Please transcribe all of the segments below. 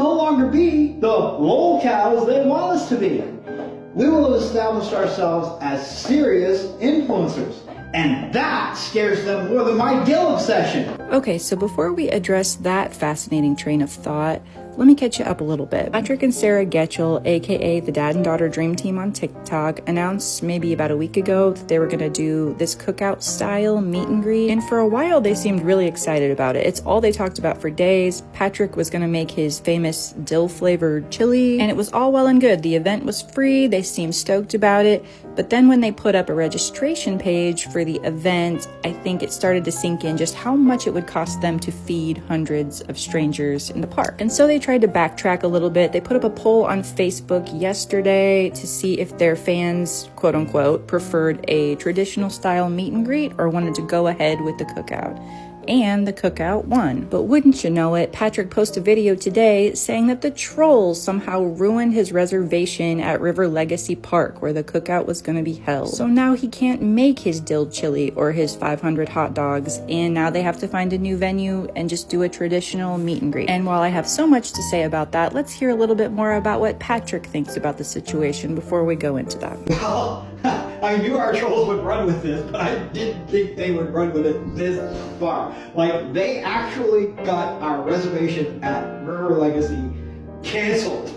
no longer be the lolcows they want us to be. We will have established ourselves as serious influencers. And that scares them more than my Gil obsession. Okay, so before we address that fascinating train of thought, let me catch you up a little bit. Patrick and Sarah Getchell, aka the dad and daughter Dream Team on TikTok, announced maybe about a week ago that they were gonna do this cookout style meet and greet. And for a while they seemed really excited about it. It's all they talked about for days. Patrick was gonna make his famous dill flavored chili, and it was all well and good. The event was free, they seemed stoked about it. But then when they put up a registration page for the event, I think it started to sink in just how much it would cost them to feed hundreds of strangers in the park. And so they tried to backtrack a little bit. They put up a poll on Facebook yesterday to see if their fans, quote unquote, preferred a traditional style meet and greet or wanted to go ahead with the cookout. And the cookout won. But wouldn't you know it, Patrick posted a video today saying that the trolls somehow ruined his reservation at River Legacy Park where the cookout was going to be held. So now he can't make his dill chili or his 500 hot dogs, and now they have to find a new venue and just do a traditional meet and greet. And while I have so much to say about that, let's hear a little bit more about what Patrick thinks about the situation before we go into that. Well, I knew our trolls would run with this, but I didn't think they would run with it this far. Like, they actually got our reservation at River Legacy canceled.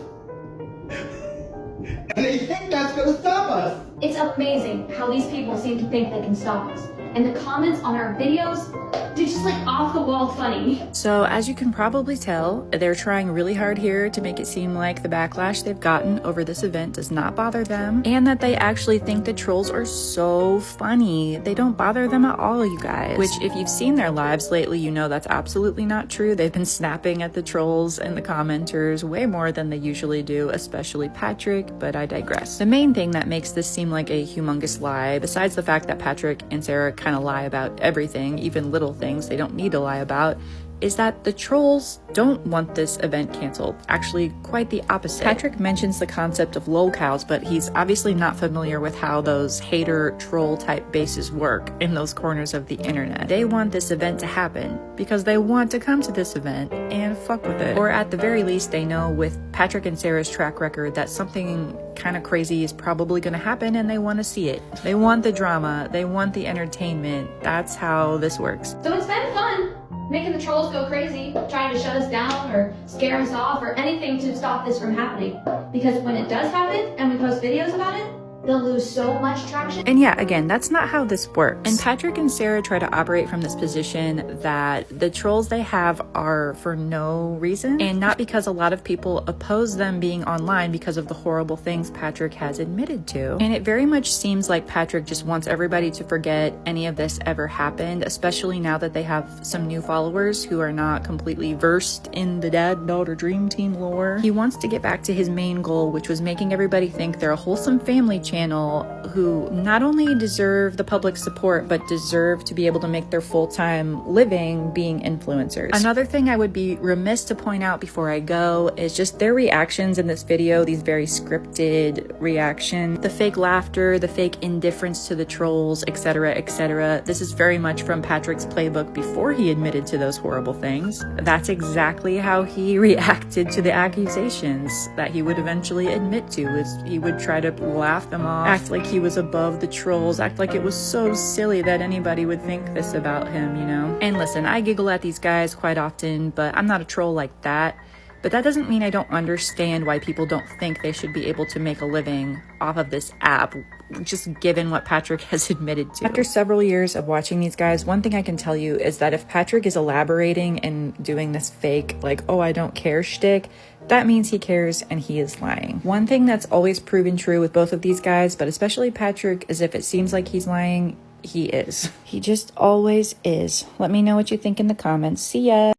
And they think that's gonna stop us. It's amazing how these people seem to think they can stop us. And the comments on our videos, they're just like off the wall funny. So as you can probably tell, they're trying really hard here to make it seem like the backlash they've gotten over this event does not bother them, and that they actually think the trolls are so funny. They don't bother them at all, you guys. Which, if you've seen their lives lately, you know that's absolutely not true. They've been snapping at the trolls and the commenters way more than they usually do, especially Patrick, but I digress. The main thing that makes this seem like a humongous lie, besides the fact that Patrick and Sarah kind of lie about everything, even little things they don't need to lie about, is that the trolls don't want this event canceled. Actually, quite the opposite. Patrick mentions the concept of lolcows, but he's obviously not familiar with how those hater troll type bases work in those corners of the internet. They want this event to happen because they want to come to this event and fuck with it. Or at the very least, they know with Patrick and Sarah's track record that something kind of crazy is probably going to happen and they want to see it. They want the drama, they want the entertainment. That's how this works. So it's been fun making the trolls go crazy, trying to shut us down or scare us off or anything to stop this from happening. Because when it does happen and we post videos about it, they'll lose so much traction. And yeah, again, that's not how this works. And Patrick and Sarah try to operate from this position that the trolls they have are for no reason, and not because a lot of people oppose them being online because of the horrible things Patrick has admitted to. And it very much seems like Patrick just wants everybody to forget any of this ever happened, especially now that they have some new followers who are not completely versed in the dad-daughter Dream Team lore. He wants to get back to his main goal, which was making everybody think they're a wholesome family channel who not only deserve the public support but deserve to be able to make their full-time living being influencers. Another thing I would be remiss to point out before I go is just their reactions in this video, these very scripted reactions, the fake laughter, the fake indifference to the trolls, etc., etc. This is very much from Patrick's playbook before he admitted to those horrible things. That's exactly how he reacted to the accusations that he would eventually admit to. He would try to laugh them off, act like he was above the trolls, act like it was so silly that anybody would think this about him, you know? And listen, I giggle at these guys quite often, but I'm not a troll like that. But that doesn't mean I don't understand why people don't think they should be able to make a living off of this app, just given what Patrick has admitted to. After several years of watching these guys, one thing I can tell you is that if Patrick is elaborating and doing this fake, like, oh, I don't care shtick, that means he cares and he is lying. One thing that's always proven true with both of these guys, but especially Patrick, is if it seems like he's lying, he is. He just always is. Let me know what you think in the comments. See ya!